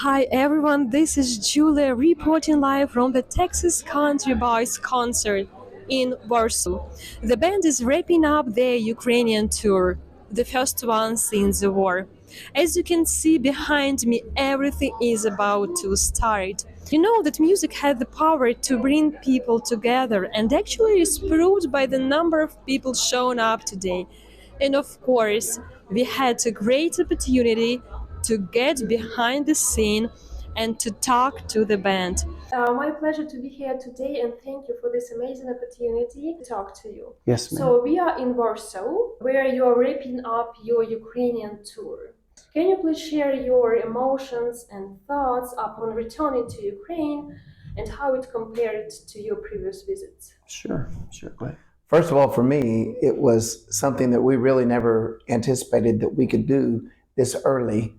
Hi everyone, this is Julia reporting live from the Texas Country Boys concert in Warsaw. The band is wrapping up their Ukrainian tour, the first one since the war. As you can see behind me, everything is about to start. You know that music has the power to bring people together, and actually is proved by the number of people showing up today. And of course, we had a great opportunity to get behind the scene and to talk to the band. My pleasure to be here today, and thank you for this amazing opportunity to talk to you. Yes, ma'am. So we are in Warsaw, where you are wrapping up your Ukrainian tour. Can you please share your emotions and thoughts upon returning to Ukraine and how it compared to your previous visits? Sure, go ahead. First of all, for me, it was something that we really never anticipated that we could do this early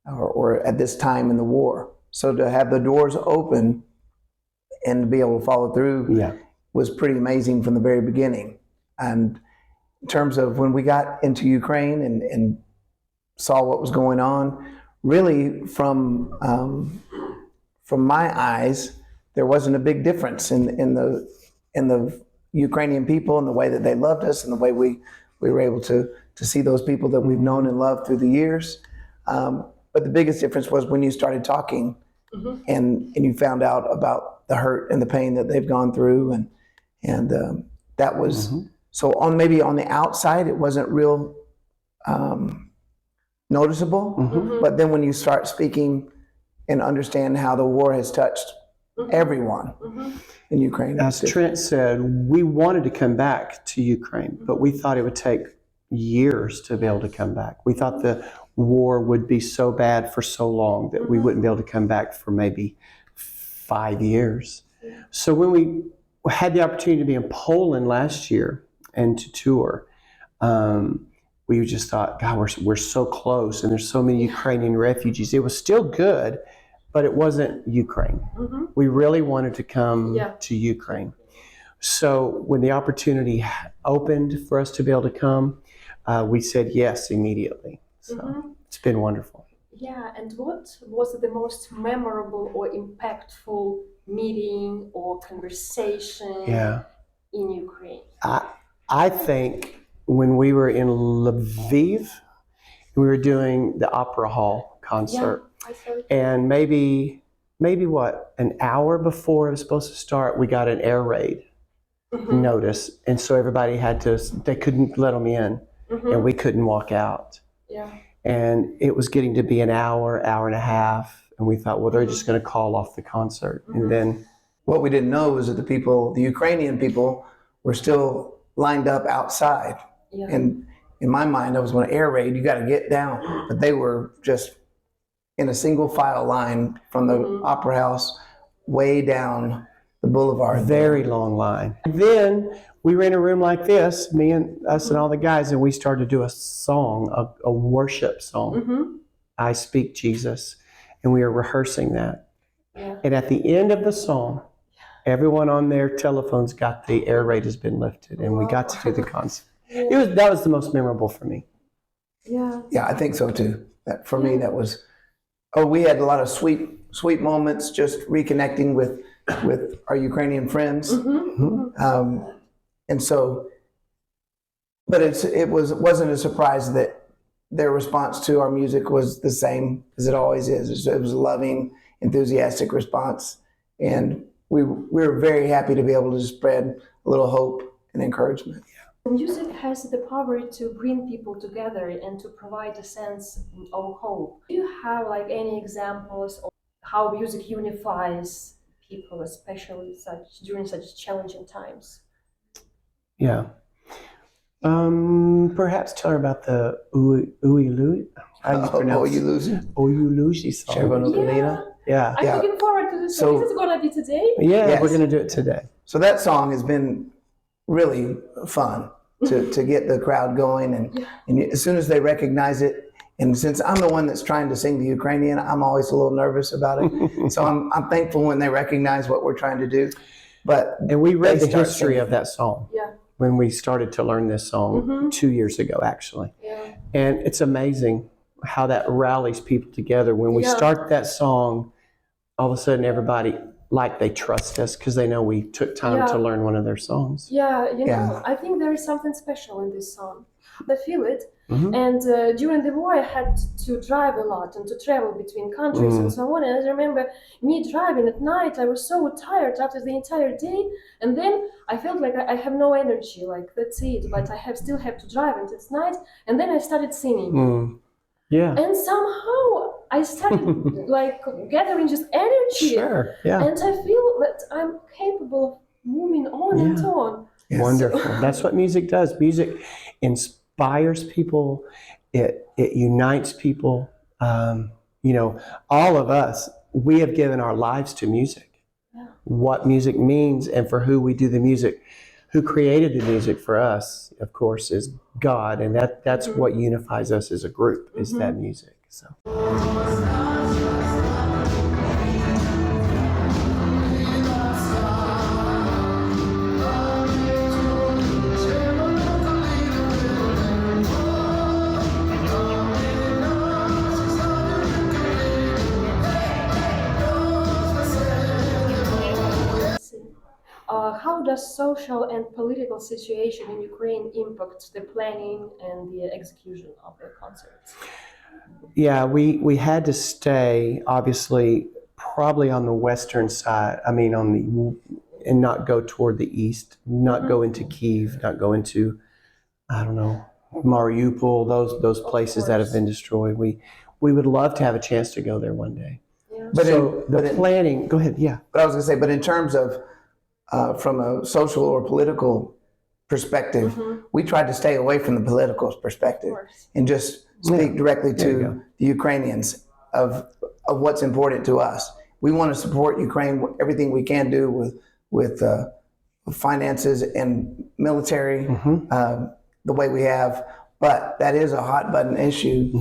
or at this time in the war. So to have the doors open and to be able to follow through was pretty amazing from the very beginning. And in terms of when we got into Ukraine and saw what was going on, really from my eyes, there wasn't a big difference in the Ukrainian people and the way that they loved us and the way we were able to see those people that we've known and loved through the years. But the biggest difference was when you started talking and you found out about the hurt and the pain that they've gone through, and that was so on. Maybe on the outside it wasn't real noticeable, but then when you start speaking and understand how the war has touched everyone in Ukraine. As Trent said, we wanted to come back to Ukraine, but we thought it would take years to be able to come back. We thought the war would be so bad for so long that we wouldn't be able to come back for maybe 5 years. So when we had the opportunity to be in Poland last year and to tour, we just thought, God, we're so close, and there's so many Ukrainian refugees. It was still good, but it wasn't Ukraine. We really wanted to come to Ukraine. So when the opportunity opened for us to be able to come, we said yes immediately. So it's been wonderful. Yeah, and what was the most memorable or impactful meeting or conversation in Ukraine? I think when we were in Lviv, we were doing the Opera Hall concert. And maybe what, an hour before it was supposed to start, we got an air raid notice. And so everybody they couldn't let them in, and we couldn't walk out. And it was getting to be an hour and a half. And we thought, well, they're just going to call off the concert. And then what we didn't know was that the Ukrainian people were still lined up outside. And in my mind, I was going to air raid, you got to get down. But they were just in a single file line from the Opera House way down the boulevard. Very long line. And then we were in a room like this, us and all the guys, and we started to do a song, a worship song. I Speak Jesus. And we were rehearsing that. And at the end of the song, everyone on their telephones got the air raid has been lifted, and we got to do the concert. That was the most memorable for me. Yeah, I think so too. For me, that was. Oh, we had a lot of sweet moments, just reconnecting with our Ukrainian friends, and so. But it wasn't a surprise that their response to our music was the same as it always is. It was a loving, enthusiastic response, and we were very happy to be able to spread a little hope and encouragement. Music has the power to bring people together and to provide a sense of hope. Do you have any examples of how music unifies people, especially during such challenging times? Yeah. Perhaps tell her about the Uiluzi. Uiluzi song. Yeah. I'm looking forward to this. So is it going to be today? Yeah, yes. We're going to do it today. So that song has been really fun to get the crowd going, and as soon as they recognize it, and since I'm the one that's trying to sing the Ukrainian, I'm always a little nervous about it. So I'm thankful when they recognize what we're trying to do. And we read the history of that song when we started to learn this song 2 years ago, actually. And it's amazing how that rallies people together. When we start that song, all of a sudden everybody, like, they trust us because they know we took time to learn one of their songs. Yeah, you know, I think there is something special in this song. I feel it. And during the war, I had to drive a lot and to travel between countries and so on. And I remember me driving at night. I was so tired after the entire day. And then I felt like I have no energy, like that's it. But I still have to drive, and it's night. And then I started singing. Yeah. And somehow I started like gathering just energy. Sure. Yeah. And I feel that I'm capable of moving on and on. Yes. Wonderful. That's what music does. Music inspires people. It unites people. You know, all of us, we have given our lives to music. Yeah. What music means and for who we do the music. Who created the music for us, of course, is God, and that's what unifies us as a group, is that music. So. How does social and political situation in Ukraine impact the planning and the execution of the concerts? Yeah, we had to stay, obviously, probably on the western side. I mean, and not go toward the east, not go into Kyiv, not go into, I don't know, Mariupol, those places that have been destroyed. We would love to have a chance to go there one day. Yeah. But the planning, go ahead, yeah. But I was going to say, but in terms of from a social or political perspective, we tried to stay away from the political perspective and just speak directly to the Ukrainians of what's important to us. We want to support Ukraine, everything we can do with finances and military, the way we have. But that is a hot button issue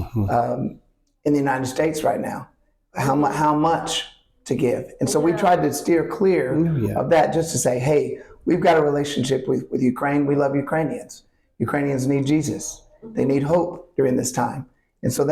in the United States right now. How much to give. And so we tried to steer clear of that, just to say, hey, we've got a relationship with Ukraine. We love Ukrainians. Ukrainians need Jesus. They need hope during this time. And so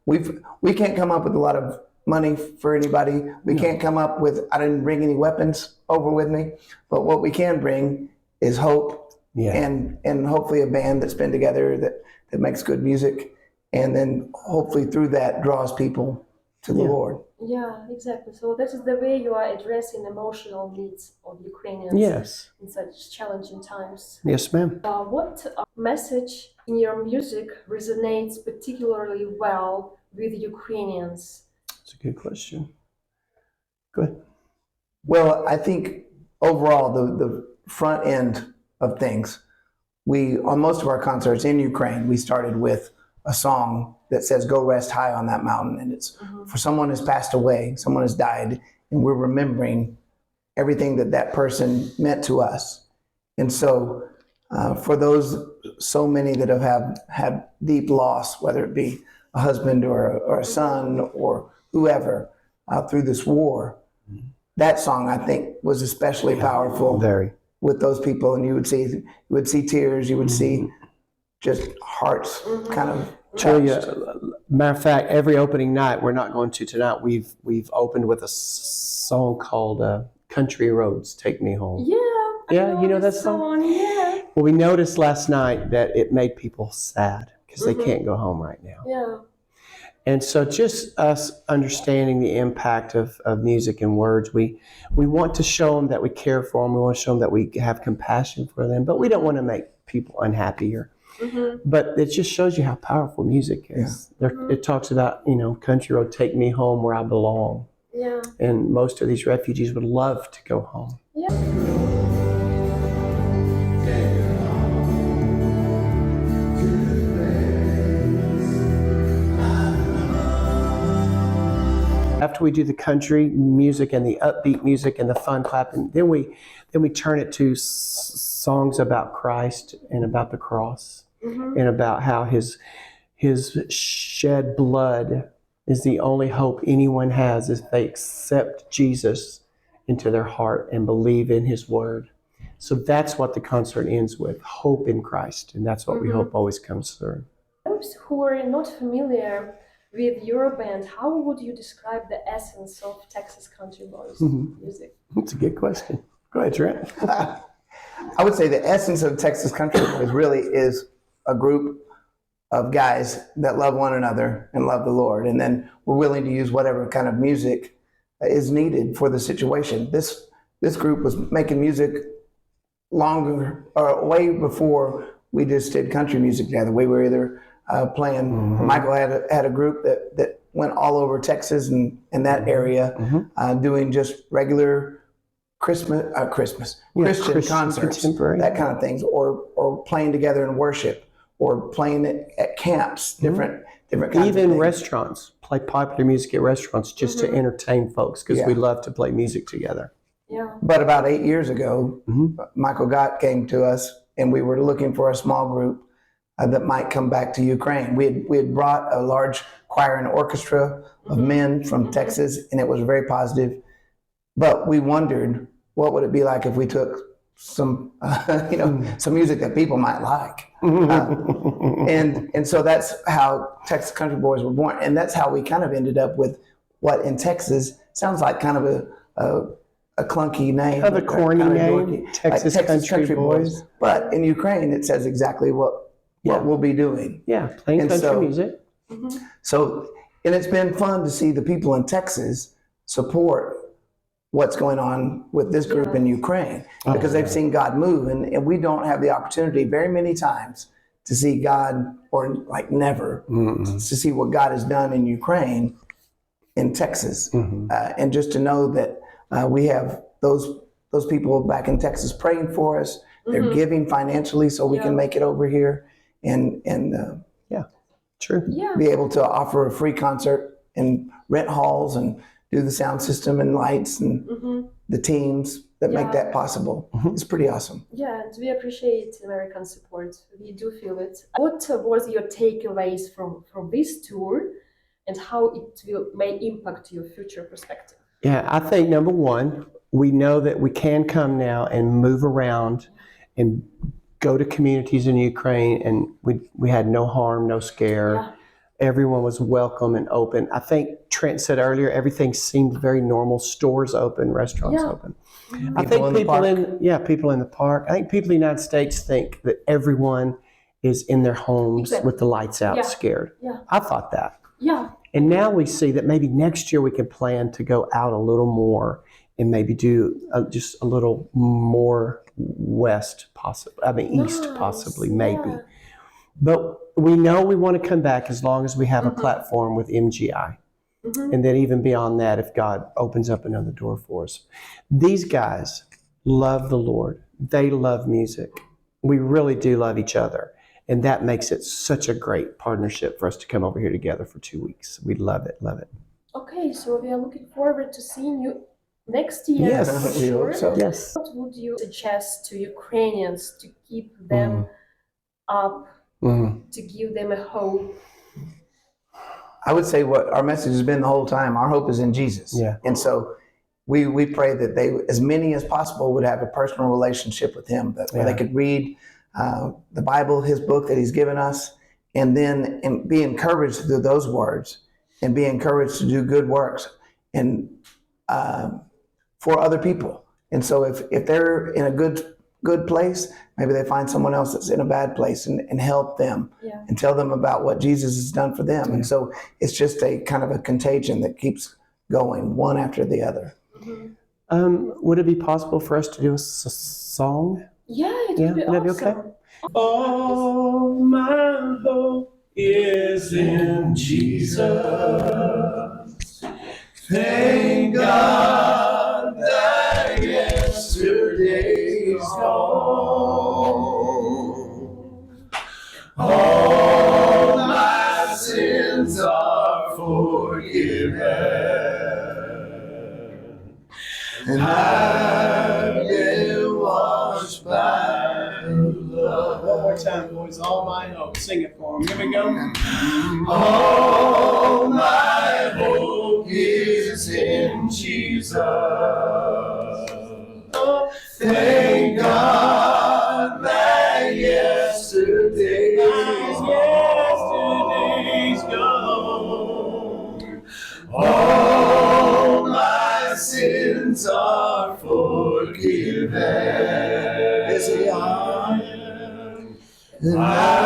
we can't come up with a lot of money for anybody. We can't come up with, I didn't bring any weapons over with me, but what we can bring is hope and hopefully a band that's been together that makes good music. And then hopefully through that draws people to the Lord. Yeah, exactly. So this is the way you are addressing emotional needs of Ukrainians in such challenging times. Yes, ma'am. What message in your music resonates particularly well with Ukrainians? That's a good question. Good. Well, I think overall, the front end of things, on most of our concerts in Ukraine, we started with a song that says, go rest high on that mountain. And it's for someone who's passed away, someone has died, and we're remembering everything that person meant to us. And so for those, so many that have had deep loss, whether it be a husband or a son or whoever through this war, that song, I think, was especially powerful with those people. And you would see tears, you would see just hearts kind of touched. Matter of fact, every opening night, we're not going to tonight, we've opened with a song called Country Roads, Take Me Home. Yeah, you know that song? Yeah. Well, we noticed last night that it made people sad because they can't go home right now. Yeah. And so just us understanding the impact of music and words, we want to show them that we care for them. We want to show them that we have compassion for them, but we don't want to make people unhappy but it just shows you how powerful music is. It talks about, country road, take me home where I belong. Yeah. And most of these refugees would love to go home. Yeah. After we do the country music and the upbeat music and the fun clapping, then we turn it to songs about Christ and about the cross and about how his shed blood is the only hope anyone has if they accept Jesus into their heart and believe in his word. So that's what the concert ends with, hope in Christ, and that's what we hope always comes through. Those who are not familiar with your band, how would you describe the essence of Texas Country Boys music? That's a good question. Go ahead, Trent. I would say the essence of Texas Country Boys really is a group of guys that love one another and love the Lord. And then we're willing to use whatever kind of music is needed for the situation. This group was making music longer or way before we just did country music together. We were either playing, Michael had a group that went all over Texas and that area, doing just regular Christian concerts, that kind of things, or playing together in worship, or playing at camps, different kinds of Even things. restaurants, play popular music at restaurants just to entertain folks, because we love to play music together. Yeah. But about 8 years ago, Michael Gott came to us, and we were looking for a small group that might come back to Ukraine. We had brought a large choir and orchestra of men from Texas, and it was very positive. But we wondered, what would it be like if we took some, some music that people might like? And so that's how Texas Country Boys were born, and that's how we kind of ended up with what in Texas sounds like kind of a clunky name, Kind of a corny name, Texas Country Boys. But in Ukraine, it says exactly what we'll be doing. Yeah, playing country music. So, and it's been fun to see the people in Texas support what's going on with this group in Ukraine, because they've seen God move, and we don't have the opportunity very many times to see God, or like never, to see what God has done in Ukraine, in Texas, and just to know that we have those people back in Texas praying for us. They're giving financially so we can make it over here, and True. be able to offer a free concert and rent halls and do the sound system and lights and the teams that make that possible. It's pretty awesome. Yeah, and we appreciate American support. We do feel it. What was your takeaways from this tour, and how it may impact your future perspective? Yeah, I think number one, we know that we can come now and move around and go to communities in Ukraine, and we had no harm, no scare. Yeah. Everyone was welcome and open. I think Trent said earlier, everything seemed very normal. Stores open, restaurants open. I think people in the park. I think people in the United States think that everyone is in their homes with the lights out, scared. Yeah. I thought that. Yeah. And now we see that maybe next year we can plan to go out a little more and maybe do just a little more west, east, possibly, maybe. Yeah. But we know we want to come back as long as we have a platform with MGI. And then even beyond that, if God opens up another door for us. These guys love the Lord. They love music. We really do love each other. And that makes it such a great partnership for us to come over here together for 2 weeks. We love it, love it. Okay, so we are looking forward to seeing you next year. Yes, we hope so. Yes. What would you suggest to Ukrainians to keep them up, to give them a hope? I would say what our message has been the whole time, our hope is in Jesus. Yeah. And so we pray that they, as many as possible, would have a personal relationship with him, that where they could read the Bible, his book that he's given us, and then be encouraged through those words, and be encouraged to do good works and for other people. And so if they're in a good place, maybe they find someone else that's in a bad place and help them and tell them about what Jesus has done for them. And so it's just a kind of a contagion that keeps going, one after the other. Would it be possible for us to do a song? Yeah, it would be would that be awesome. okay? All my hope is in Jesus. Thank God that yesterday's gone. All my sins are forgiven, and I've been washed by love. One more time, boys. All my hope. Sing it for them. Here we go. All my hope is in Jesus. Oh, thank God that yesterday's gone. sins are forgiven. Yes, they are. And I